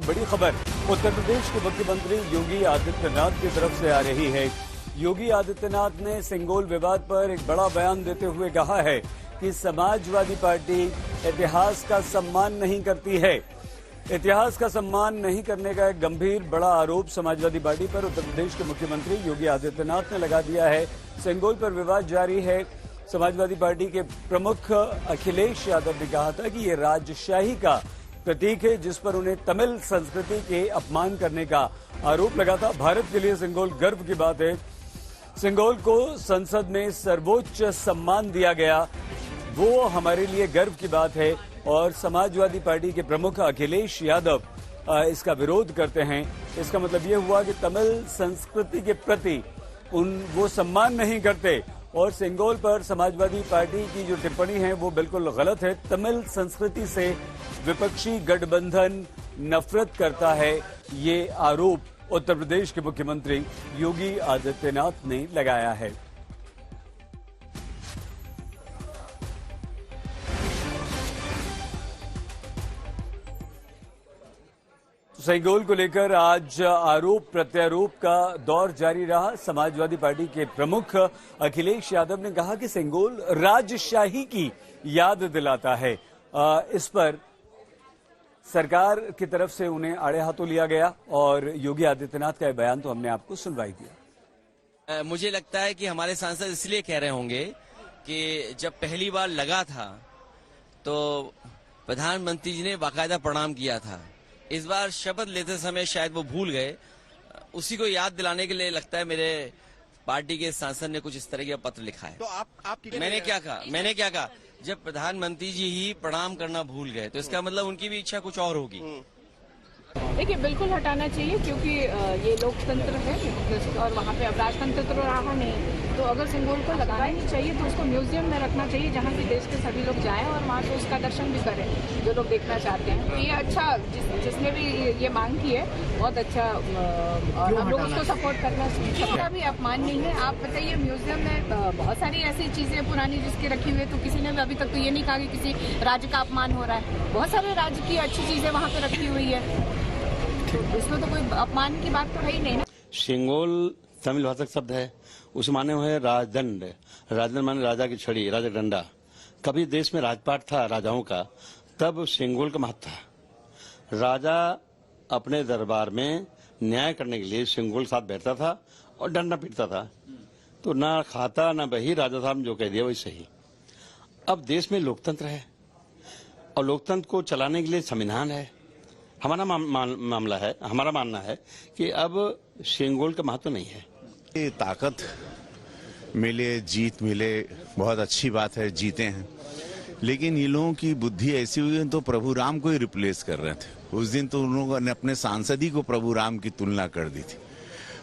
बड़ी खबर उत्तर प्रदेश के मुख्यमंत्री योगी आदित्यनाथ की तरफ से आ रही है। योगी आदित्यनाथ ने सिंगोल विवाद पर एक बड़ा बयान देते हुए कहा है कि समाजवादी पार्टी इतिहास का सम्मान नहीं करती है। इतिहास का सम्मान नहीं करने का एक गंभीर बड़ा आरोप समाजवादी पार्टी पर उत्तर प्रदेश के मुख्यमंत्री योगी आदित्यनाथ ने लगा दिया है। सिंगोल पर विवाद जारी है। समाजवादी पार्टी के प्रमुख अखिलेश यादव ने कहा था कि ये राजशाही का प्रतीक है, जिस पर उन्हें तमिल संस्कृति के अपमान करने का आरोप लगा था। भारत के लिए सिंगोल गर्व की बात है। सिंगोल को संसद में सर्वोच्च सम्मान दिया गया, वो हमारे लिए गर्व की बात है। और समाजवादी पार्टी के प्रमुख अखिलेश यादव इसका विरोध करते हैं। इसका मतलब ये हुआ कि तमिल संस्कृति के प्रति वो सम्मान नहीं करते। और सिंगोल पर समाजवादी पार्टी की जो टिप्पणी है वो बिल्कुल गलत है। तमिल संस्कृति से विपक्षी गठबंधन नफरत करता है, ये आरोप उत्तर प्रदेश के मुख्यमंत्री योगी आदित्यनाथ ने लगाया है। सिंगोल को लेकर आज आरोप प्रत्यारोप का दौर जारी रहा। समाजवादी पार्टी के प्रमुख अखिलेश यादव ने कहा कि सिंगोल राजशाही की याद दिलाता है। इस पर सरकार की तरफ से उन्हें आड़े हाथों लिया गया और योगी आदित्यनाथ का बयान तो हमने आपको सुनवाई दिया। मुझे लगता है कि हमारे सांसद इसलिए कह रहे होंगे कि जब पहली बार लगा था तो प्रधानमंत्री जी ने बाकायदा प्रणाम किया था। इस बार शपथ लेते समय शायद वो भूल गए। उसी को याद दिलाने के लिए लगता है मेरे पार्टी के सांसद ने कुछ इस तरह का पत्र लिखा है। तो मैंने क्या कहा जब प्रधानमंत्री जी ही प्रणाम करना भूल गए तो इसका मतलब उनकी भी इच्छा कुछ और होगी। देखिए, बिल्कुल हटाना चाहिए क्योंकि ये लोकतंत्र है और वहाँ पे अब राजतंत्र तो रहा नहीं। तो अगर सिंगोल को लगाना ही चाहिए तो उसको म्यूजियम में रखना चाहिए, जहाँ की देश के सभी लोग जाएं और वहाँ से उसका दर्शन भी करें जो लोग देखना चाहते हैं। तो ये अच्छा, जिसने भी ये मांग की है बहुत अच्छा, और हम लोग उसको सपोर्ट करना चाहिए। इसका भी अपमान नहीं है। आप बताइए, म्यूजियम में बहुत सारी ऐसी चीजें पुरानी जिसकी रखी हुई है, तो किसी ने भी अभी तक तो ये नहीं कहा कि किसी राज्य का अपमान हो रहा है। बहुत सारे राज्य की अच्छी चीजें वहाँ पे रखी हुई है, तो इसमें तो कोई अपमान की बात तो है ही नहीं ना। सिंगोल तमिल भाषा का शब्द है, उस माने हुए राजदंड। राजदंड माने राजा की छड़ी, राजा डंडा। कभी देश में राजपाट था राजाओं का, तब सिंगोल का महत्व था। राजा अपने दरबार में न्याय करने के लिए सिंगोल के साथ बैठता था और डंडा पीटता था। तो ना खाता ना बही, राजा साहब ने जो कह दिया वही सही। अब देश में लोकतंत्र है और लोकतंत्र को चलाने के लिए संविधान है। हमारा मामला है, हमारा मानना है कि अब सिंगोल का महत्व नहीं है। ये ताकत मिले, जीत मिले, बहुत अच्छी बात है, जीते हैं। लेकिन ये लोगों की बुद्धि ऐसी हुई है तो प्रभु राम को ही रिप्लेस कर रहे थे। उस दिन तो उन लोगों ने अपने सांसद ही को प्रभु राम की तुलना कर दी थी।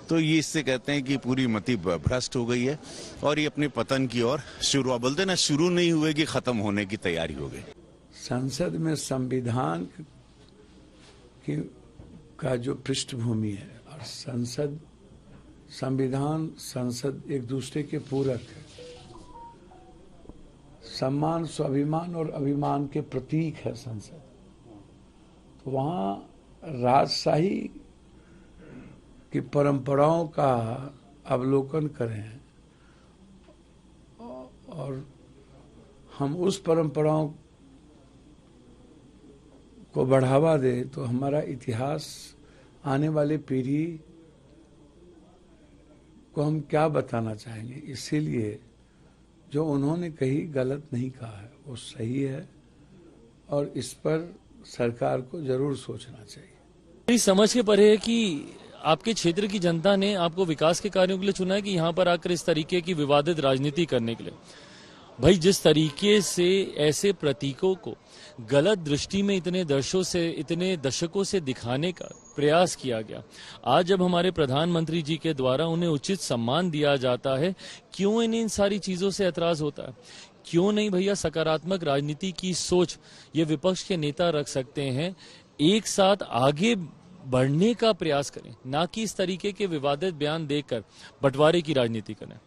तो ये इससे कहते हैं कि पूरी मति भ्रष्ट हो गई है और ये अपने पतन की ओर शुरू, बोलते ना, शुरू नहीं हुए कि खत्म होने की तैयारी हो गई। संसद में संविधान का जो पृष्ठभूमि है और संविधान संसद एक दूसरे के पूरक है। सम्मान, स्वाभिमान और अभिमान के प्रतीक है संसद। तो वहाँ राजशाही की परंपराओं का अवलोकन करें और हम उस परंपराओं को बढ़ावा दे तो हमारा इतिहास आने वाली पीढ़ी को हम क्या बताना चाहेंगे। इसीलिए जो उन्होंने कही गलत नहीं कहा है, वो सही है और इस पर सरकार को जरूर सोचना चाहिए। मेरी समझ के परे है कि आपके क्षेत्र की जनता ने आपको विकास के कार्यों के लिए चुना है कि यहाँ पर आकर इस तरीके की विवादित राजनीति करने के लिए। भाई, जिस तरीके से ऐसे प्रतीकों को गलत दृष्टि में इतने दशकों से दिखाने का प्रयास किया गया, आज जब हमारे प्रधानमंत्री जी के द्वारा उन्हें उचित सम्मान दिया जाता है, क्यों इन सारी चीजों से ऐतराज होता है? क्यों नहीं भैया सकारात्मक राजनीति की सोच ये विपक्ष के नेता रख सकते हैं, एक साथ आगे बढ़ने का प्रयास करें, ना कि इस तरीके के विवादित बयान देकर बंटवारे की राजनीति करें।